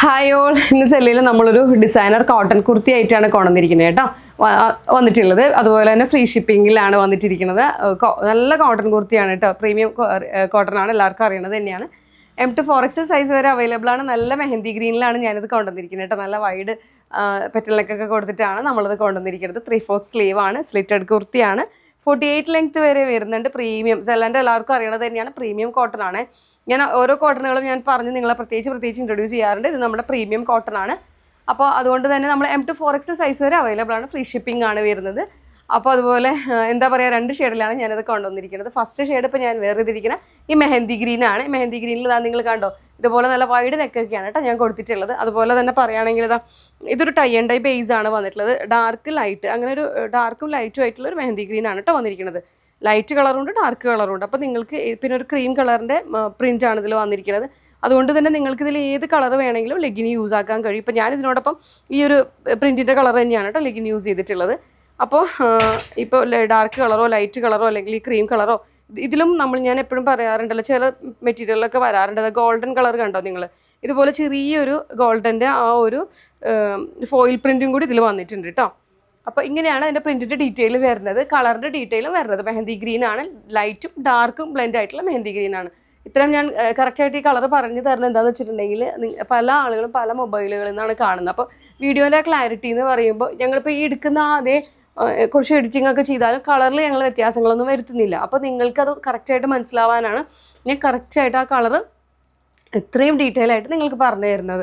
Hi all, ഇന്ന് സെല്ലിൽ നമ്മളൊരു ഡിസൈനർ കോട്ടൺ കുർത്തി ആയിട്ടാണ് കൊണ്ടുവന്നിരിക്കുന്നത് കേട്ടോ വന്നിട്ടുള്ളത്. അതുപോലെ തന്നെ ഫ്രീ ഷിപ്പിങ്ങിലാണ് വന്നിട്ടിരിക്കുന്നത്. നല്ല കോട്ടൺ കുർത്തിയാണ് കേട്ടോ, പ്രീമിയം കോട്ടൺ ആണ്, എല്ലാവർക്കും അറിയണത് തന്നെയാണ്. M to 4XL സൈസ് വരെ അവൈലബിൾ ആണ്. നല്ല മെഹന്തി ഗ്രീനിലാണ് ഞാനിത് കൊണ്ടുവന്നിരിക്കുന്നത് കേട്ടോ. നല്ല വൈഡ് പെറ്റലൊക്കെ കൊടുത്തിട്ടാണ് നമ്മളത് കൊണ്ടുവന്നിരിക്കുന്നത്. 3/4 സ്ലീവ് ആണ്, സ്ലിറ്റഡ് കുർത്തിയാണ്. 48 ലെങ്ത് വരെ വരുന്നുണ്ട്. പ്രീമിയം സെല്ലൻ്റെ എല്ലാവർക്കും അറിയണത് തന്നെയാണ്, പ്രീമിയം കോട്ടൺ ആണ്. ഞാൻ ഓരോ കോട്ടണുകളും ഞാൻ പറഞ്ഞ് നിങ്ങളെ പ്രത്യേകിച്ച് ഇൻട്രൊഡ്യൂസ് ചെയ്യാറുണ്ട്. ഇത് നമ്മുടെ പ്രീമിയം കോട്ടൺ ആണ്. അപ്പോൾ അതുകൊണ്ട് തന്നെ നമ്മൾ M to 4XL സൈസ് വരെ അവൈലബിൾ ആണ്. ഫ്രീ ഷിപ്പിംഗ് ആണ് വരുന്നത്. അപ്പോൾ അതുപോലെ എന്താ പറയുക, 2 ഷെയ്ഡിലാണ് ഞാനത് കൊണ്ടുവന്നിരിക്കുന്നത്. ഫസ്റ്റ് ഷെയ്ഡ് ഇപ്പോൾ ഞാൻ വേറെ ചെയ്തിരിക്കുന്ന ഈ മെഹന്തി ഗ്രീൻ ആണ്. മെഹന്തി ഗ്രീനിൽ ഇതാ നിങ്ങൾ കണ്ടോ, ഇതുപോലെ നല്ല വൈഡ് നെക്കൊക്കെയാണ് കേട്ടോ ഞാൻ കൊടുത്തിട്ടുള്ളത്. അതുപോലെ തന്നെ പറയുകയാണെങ്കിൽ ഇതാ ഇതൊരു ടൈ ആൻഡ് ഡൈ ബേസ് ആണ് വന്നിട്ടുള്ളത്. ഡാർക്ക് ലൈറ്റ്, അങ്ങനെ ഒരു ഡാർക്കും ലൈറ്റും ആയിട്ടുള്ള ഒരു മെഹന്തി ഗ്രീൻ ആണ് കേട്ടോ വന്നിരിക്കുന്നത്. ലൈറ്റ് കളറുണ്ട്, ഡാർക്ക് കളറുണ്ട്. അപ്പോൾ നിങ്ങൾക്ക് പിന്നെ ഒരു ക്രീം കളറിൻ്റെ പ്രിൻ്റ് ആണ് ഇതിൽ വന്നിരിക്കുന്നത്. അതുകൊണ്ട് തന്നെ നിങ്ങൾക്ക് ഇതിൽ ഏത് കളർ വേണമെങ്കിലും ലെഗിന് യൂസ് ആക്കാൻ കഴിയും. ഇപ്പോൾ ഞാൻ ഇതിനോടൊപ്പം ഈ ഒരു പ്രിൻറ്റിൻ്റെ കളർ തന്നെയാണ് കേട്ടോ ലെഗിന് യൂസ് ചെയ്തിട്ടുള്ളത്. അപ്പോൾ ഇപ്പോൾ ഡാർക്ക് കളറോ ലൈറ്റ് കളറോ അല്ലെങ്കിൽ ഈ ക്രീം കളറോ ഇതിലും ഞാൻ എപ്പോഴും പറയാറുണ്ടല്ലോ, ചില മെറ്റീരിയലൊക്കെ വരാറുണ്ട്. ഗോൾഡൻ കളർ കണ്ടോ നിങ്ങൾ, ഇതുപോലെ ചെറിയൊരു ഗോൾഡൻ്റെ ആ ഒരു ഫോയിൽ പ്രിൻറ്റും കൂടി ഇതിൽ വന്നിട്ടുണ്ട് കേട്ടോ. അപ്പോൾ ഇങ്ങനെയാണ് അതിൻ്റെ പ്രിൻറ്റിൻ്റെ ഡീറ്റെയിൽ വരുന്നത്. കളറിൻ്റെ ഡീറ്റെയിലും വരുന്നത് മെഹന്തി ഗ്രീൻ ആണ്. ലൈറ്റും ഡാർക്കും ബ്ലെൻഡ് ആയിട്ടുള്ള മെഹന്തി ഗ്രീൻ ആണ്. ഇത്രയും ഞാൻ കറക്റ്റായിട്ട് ഈ കളർ പറഞ്ഞു തരുന്നത് എന്താണെന്ന് വെച്ചിട്ടുണ്ടെങ്കിൽ, പല ആളുകളും പല മൊബൈലുകളിൽ നിന്നാണ് കാണുന്നത്. അപ്പോൾ വീഡിയോൻ്റെ ക്ലാരിറ്റി എന്ന് പറയുമ്പോൾ ഞങ്ങളിപ്പോൾ ഈ എടുക്കുന്ന അതേ കുറച്ച് എഡിറ്റിംഗ് ഒക്കെ ചെയ്താലും കളറിൽ ഞങ്ങൾ വ്യത്യാസങ്ങളൊന്നും വരുത്തുന്നില്ല. അപ്പോൾ നിങ്ങൾക്കത് കറക്റ്റായിട്ട് മനസ്സിലാവാനാണ് ഞാൻ കറക്റ്റായിട്ട് ആ കളറ് ഇത്രയും ഡീറ്റെയിൽ ആയിട്ട് നിങ്ങൾക്ക് പറഞ്ഞു തരുന്നത്.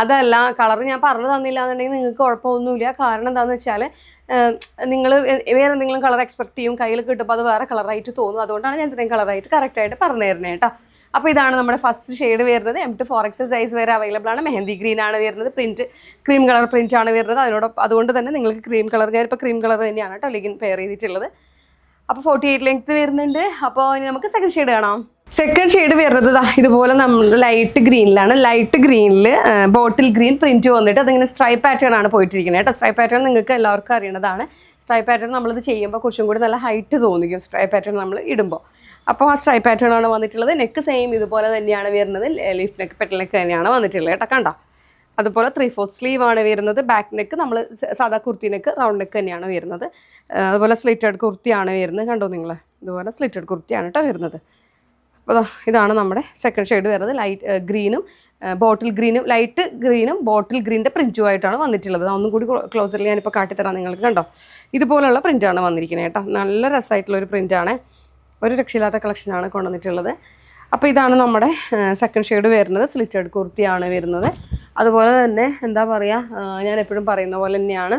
അതല്ല കളർ ഞാൻ പറഞ്ഞു തന്നില്ല എന്നുണ്ടെങ്കിൽ നിങ്ങൾക്ക് കുഴപ്പമൊന്നുമില്ല. കാരണം എന്താണെന്ന് വെച്ചാൽ നിങ്ങൾ വേറെ എന്തെങ്കിലും കളർ എക്സ്പെക്ട് ചെയ്യും, കയ്യിൽ കിട്ടുമ്പോൾ അത് വേറെ കളറായിട്ട് തോന്നും. അതുകൊണ്ടാണ് ഞാൻ ഇത്രയും കളറായിട്ട് കറക്റ്റായിട്ട് പറഞ്ഞു തരുന്നത് കേട്ടോ. അപ്പോൾ ഇതാണ് നമ്മുടെ ഫസ്റ്റ് ഷെയ്ഡ് വരുന്നത്. M to 4XL സൈസ് വരെ അവൈലബിൾ ആണ്. മെഹന്തി ഗ്രീൻ ആണ് വരുന്നത്. പ്രിൻറ്റ് ക്രീം കളർ പ്രിൻ്റ് ആണ് വരുന്നത്. അതുകൊണ്ട് തന്നെ നിങ്ങൾക്ക് ക്രീം കളർ, ഞാനിപ്പോൾ ക്രീം കളർ തന്നെയാണ് കേട്ടോ ലെഗിൻ പെയർ ചെയ്തിട്ടുള്ളത്. അപ്പോൾ 48 ലെങ്ത് വരുന്നുണ്ട്. അപ്പോൾ ഇനി നമുക്ക് സെക്കൻഡ് ഷെയ്ഡ് കാണാം. സെക്കൻഡ് ഷെയ്ഡ് വരുന്നത് ഇതുപോലെ നമ്മൾ ലൈറ്റ് ഗ്രീനിലാണ്. ലൈറ്റ് ഗ്രീനിൽ ബോട്ടിൽ ഗ്രീൻ പ്രിൻറ്റ് വന്നിട്ട് അതിങ്ങനെ സ്ട്രൈപ്പ് പാറ്റേൺ ആണ് പോയിട്ടിരിക്കുന്നത് കേട്ടോ. സ്ട്രൈപ്പ് പാറ്റേൺ നിങ്ങൾക്ക് എല്ലാവർക്കും അറിയണതാണ്. സ്ട്രൈപ്പ് പാറ്റേൺ നമ്മളിത് ചെയ്യുമ്പോൾ കുറച്ചും കൂടി നല്ല ഹൈറ്റ് തോന്നിക്കും സ്ട്രൈപ്പ് പാറ്റേൺ നമ്മൾ ഇടുമ്പോൾ. അപ്പോൾ ആ സ്ട്രൈപ്പ് പാറ്റേൺ ആണ് വന്നിട്ടുള്ളത്. നെക്ക് സെയിം ഇതുപോലെ തന്നെയാണ് വരുന്നത്. ലീഫ് നെക്ക്, പെറ്റൽ നെക്ക് തന്നെയാണ് വന്നിട്ടുള്ളത് കേട്ടോ. കണ്ടോ, അതുപോലെ 3/4 സ്ലീവ് ആണ് വരുന്നത്. ബാക്ക് നെക്ക് നമ്മൾ സാധാ കുർത്തി നെക്ക് റൗണ്ട് നെക്ക് തന്നെയാണ് വരുന്നത്. അതുപോലെ സ്ലിറ്റഡ് കുർത്തിയാണ് വരുന്നത്. കണ്ടോ നിങ്ങൾ, ഇതുപോലെ സ്ലിറ്റഡ് കുർത്തിയാണ് കേട്ടോ വരുന്നത്. അപ്പോൾ ഇതാണ് നമ്മുടെ സെക്കൻഡ് ഷെയ്ഡ് വരുന്നത്. ലൈറ്റ് ഗ്രീനും ബോട്ടിൽ ഗ്രീനും, ലൈറ്റ് ഗ്രീനും ബോട്ടിൽ ഗ്രീനിൻ്റെ പ്രിൻറ്റുമായിട്ടാണ് വന്നിട്ടുള്ളത്. ഒന്നും കൂടി ക്ലോസറിൽ ഞാനിപ്പോൾ കാട്ടിത്തരാം നിങ്ങൾക്ക്. കണ്ടോ, ഇതുപോലുള്ള പ്രിൻ്റാണ് വന്നിരിക്കുന്നത് കേട്ടോ. നല്ല രസമായിട്ടുള്ളൊരു പ്രിൻ്റാണ്, ഒരു രക്ഷയില്ലാത്ത കളക്ഷനാണ് കൊണ്ടുവന്നിട്ടുള്ളത്. അപ്പോൾ ഇതാണ് നമ്മുടെ സെക്കൻഡ് ഷെയ്ഡ് വരുന്നത്. സ്ലിറ്റഡ് കുർത്തിയാണ് വരുന്നത്. അതുപോലെ തന്നെ എന്താ പറയുക, ഞാൻ എപ്പോഴും പറയുന്ന പോലെ തന്നെയാണ്,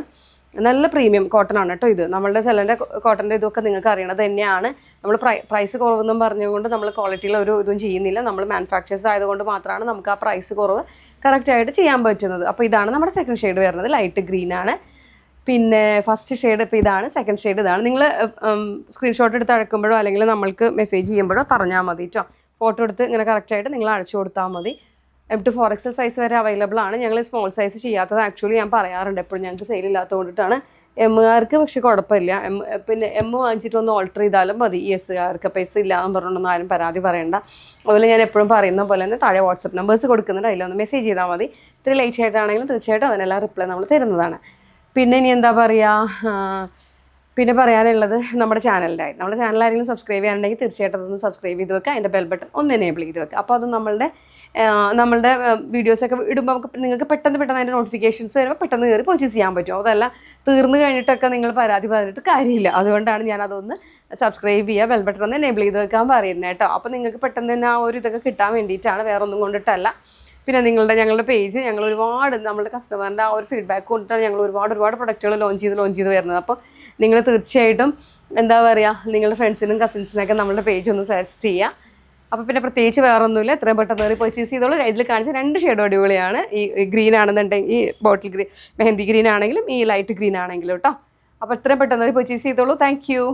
നല്ല പ്രീമിയം കോട്ടൺ ആണ് കേട്ടോ ഇത്. നമ്മളുടെ സെല്ലൻ്റെ കോട്ടൻ്റെ ഇതൊക്കെ നിങ്ങൾക്ക് അറിയണത് തന്നെയാണ്. നമ്മൾ പ്രൈസ് കുറവെന്നും പറഞ്ഞുകൊണ്ട് നമ്മൾ ക്വാളിറ്റിയിൽ ഒരു ഇതും ചെയ്യുന്നില്ല. നമ്മൾ മാനുഫാക്ചേഴ്സ് ആയതുകൊണ്ട് മാത്രമാണ് നമുക്ക് ആ പ്രൈസ് കുറവ് കറക്റ്റായിട്ട് ചെയ്യാൻ പറ്റുന്നത്. അപ്പോൾ ഇതാണ് നമ്മുടെ സെക്കൻഡ് ഷെയ്ഡ് വരുന്നത്. ലൈറ്റ് ഗ്രീൻ ആണ്. പിന്നെ ഫസ്റ്റ് ഷെയ്ഡ് ഇപ്പോൾ ഇതാണ്. സെക്കൻഡ് ഷെയ്ഡ് ഇതാണ്. നിങ്ങൾ സ്ക്രീൻഷോട്ട് എടുത്ത് അയക്കുമ്പോഴോ അല്ലെങ്കിൽ നമ്മൾക്ക് മെസ്സേജ് ചെയ്യുമ്പോഴോ പറഞ്ഞാൽ മതി കേട്ടോ. ഫോട്ടോ എടുത്ത് ഇങ്ങനെ കറക്റ്റായിട്ട് നിങ്ങൾ അയച്ചു കൊടുത്താൽ മതി. M to 4XL സൈസ് വരെ അവൈലബിൾ ആണ്. ഞങ്ങൾ സ്മോൾ സൈസ് ചെയ്യാത്തത് ആക്ച്വലി ഞാൻ പറയാറുണ്ട് എപ്പോഴും, ഞങ്ങൾക്ക് സെയിൽ ഇല്ലാത്തത് കൊണ്ടിട്ടാണ്. എമ്മുകാർക്ക് പക്ഷേ കുഴപ്പമില്ല. പിന്നെ വാങ്ങിച്ചിട്ടൊന്ന് ഓൾട്ടർ ചെയ്താലും മതി. എസ്സുകാർക്ക് പൈസ ഇല്ലാന്ന് പറഞ്ഞൊന്നും ആരും പരാതി പറയണ്ട. അതുപോലെ ഞാൻ എപ്പോഴും പറയുന്ന പോലെ തന്നെ താഴെ വാട്സപ്പ് നമ്പേഴ്സ് കൊടുക്കുന്നുണ്ട്, അതിലൊന്ന് മെസ്സേജ് ചെയ്താൽ മതി. ഇത്തിരി ലേറ്റ് ആയിട്ടാണെങ്കിലും തീർച്ചയായിട്ടും അതിനെല്ലാം റിപ്ലൈ നമ്മൾ തരുന്നതാണ്. പിന്നെ ഇനി എന്താ പറയുക, പിന്നെ പറയാനുള്ളത് നമ്മുടെ ചാനലാരെങ്കിലും സബ്സ്ക്രൈബ് ചെയ്യാനുണ്ടെങ്കിൽ തീർച്ചയായിട്ടും അതൊന്ന് സബ്സ്ക്രൈബ് ചെയ്ത് വെക്കുക. അതിൻ്റെ ബെൽ ബട്ടൺ ഒന്ന് എനേബിൾ ചെയ്ത് വെക്കുക. അപ്പോൾ അത് നമ്മളുടെ വീഡിയോസൊക്കെ ഇടുമ്പോൾ നിങ്ങൾക്ക് പെട്ടെന്ന് അതിൻ്റെ നോട്ടിഫിക്കേഷൻസ് വരുമ്പോൾ പെട്ടെന്ന് കയറി പർച്ചേസ് ചെയ്യാൻ പറ്റും. അതല്ല തീർന്നു കഴിഞ്ഞിട്ടൊക്കെ നിങ്ങൾ പരാതി പറഞ്ഞിട്ട് കാര്യമില്ല. അതുകൊണ്ടാണ് ഞാൻ അതൊന്ന് സബ്സ്ക്രൈബ് ചെയ്യുക, ബെൽ ബട്ടൺ ഒന്ന് എനേബിൾ ചെയ്ത് വെക്കാൻ പറയുന്നത് കേട്ടോ. അപ്പോൾ നിങ്ങൾക്ക് പെട്ടെന്ന് തന്നെ ആ ഒരു ഇതൊക്കെ കിട്ടാൻ വേണ്ടിയിട്ടാണ്, വേറെ ഒന്നും കൊണ്ടിട്ടല്ല. പിന്നെ ഞങ്ങളുടെ പേജ് ഞങ്ങൾ ഒരുപാട് നമ്മുടെ കസ്റ്റമറിൻ്റെ ആ ഒരു ഫീഡ്ബാക്ക് കൊണ്ടിട്ടാണ് ഞങ്ങൾ ഒരുപാട് പ്രൊഡക്റ്റുകൾ ലോഞ്ച് ചെയ്ത് വരുന്നത്. അപ്പോൾ നിങ്ങൾ തീർച്ചയായിട്ടും എന്താ പറയുക, നിങ്ങളുടെ ഫ്രണ്ട്സിനും കസിൻസിനൊക്കെ നമ്മുടെ പേജ് ഒന്ന് സജസ്റ്റ് ചെയ്യുക. അപ്പോൾ പിന്നെ പ്രത്യേകിച്ച് വേറെ ഒന്നുമില്ല, എത്രയും പെട്ടെന്ന് കയറി പർച്ചേസ് ചെയ്തോളൂ. ഇതിൽ കാണിച്ച 2 ഷെയ്ഡ് അടിപൊളിയാണ്. ഈ ഗ്രീൻ ആണെന്നുണ്ടെങ്കിൽ, ഈ ബോട്ടിൽ ഗ്രീൻ മെഹന്തി ഗ്രീൻ ആണെങ്കിലും ഈ ലൈറ്റ് ഗ്രീൻ ആണെങ്കിലും കേട്ടോ. അപ്പോൾ എത്രയും പെട്ടെന്ന് കയറി പർച്ചേസ് ചെയ്തോളൂ. Thank you.